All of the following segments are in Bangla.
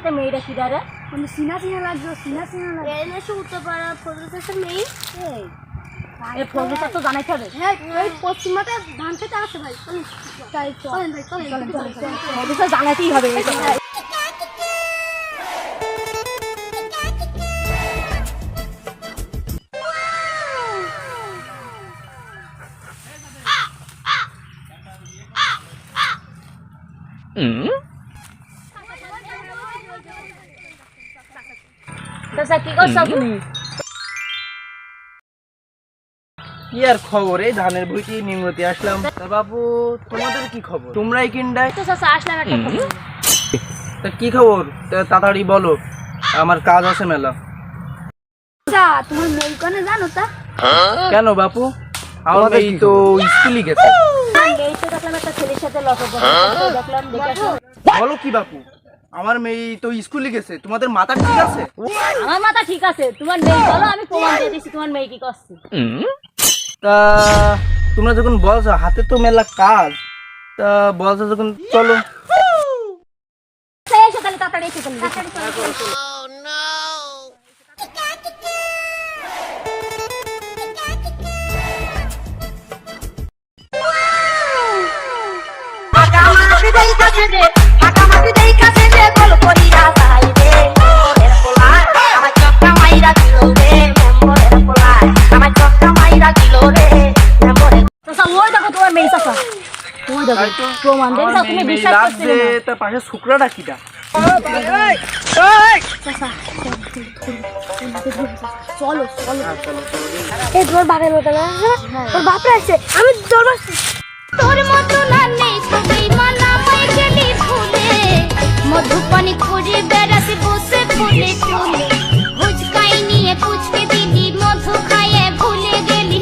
সাথে মেয়েটা কি দাঁড়া সিনা সিনা লাগছে সিনা সিনা লাগছে এসে উঠতে পারা ফজল চাষের মেয়ে এই ফজল চাষ তো জানাইতে হবে। হ্যাঁ ওই পশ্চিমাতে ধান খেতে আসে ভাই তাই চলেন ভাই চলেন ফজল চাষ জানাইতেই হবে। কি করছো তুমি? কি আর খবর, এই ধানের বইটি নিমতি আসলাম। তা বাবু তোমাদের কি খবর? তোমরাই কিনডাই তো চাচা আসলাম একটা খবর। তা কি খবর তাড়াতাড়ি বলো, আমার কাজ আছে মেলা। তোমার মেয়ে কোনে জানো তা? কেন বাপু? আমার মেয়ে তো স্কুলে গেছে। এই তো দেখলাম একটা ছেলের সাথে লটক দেখলাম দেখে বলো কি বাপু, আমার মেয়ে তো স্কুলে গেছে, তোমাদের মাথা ঠিক আছে? আমার মাথা ঠিক আছে, তোমার মেয়ে বলো আমি প্রমাণ দিয়ে দিচ্ছি তোমার মেয়ে কি করছে। তা তোমরা যখন বলছো হাতে তো মেলা কাজ, তা বলছো যখন চলো। এসো তাহলে তাড়াতাড়ি এসো তাহলে। প্রমাণ দেন তুমি বিশ্বাস করতে না। তার পাশে শুক্রাটা কিটা? চলো চলো এই তোর বাপের মতো না তোর বাপরা আছে আমি তোর তোর মতো না নেই কবি মানা মই গেলি ফুলে মধুপানি করে বেড়াতে বসে ফুলে ফুলে হুচকাই নিয়ে পুচকে দিদি মধু খাইয়ে ভুলে গেলি।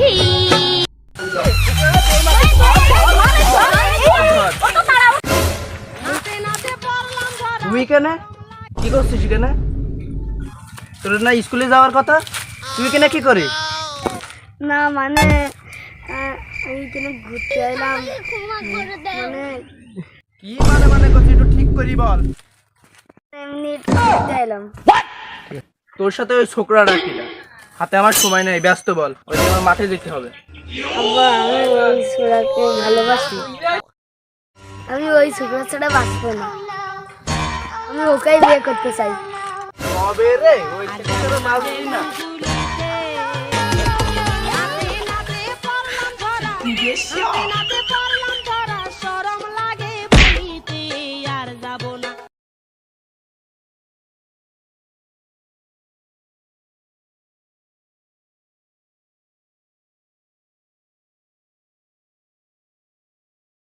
তুই কেন কি করছিস? কেন তোর না স্কুলে যাওয়ার কথা, তুই কেন কি করে? না মানে আমি কেন ঘুরতে এলাম মানে কি মানে করছিস একটু ঠিক করি বল। এমনি ঘুরতে এলাম। তোর সাথে ওই ছোকরাটা কিটা? হাতে আমার সময় নেই, ব্যস্ত বল, ওই আমার মাঠে যেতে হবে। আব্বা আমি ওই ছোড়াকে ভালোবাসি, আমি ওই ছোকরা ছাড়া বাঁচবো না, আমি ওকেই বিয়ে করতে চাই। কবে রে? ওই ছেলেটা বাঁচবি না।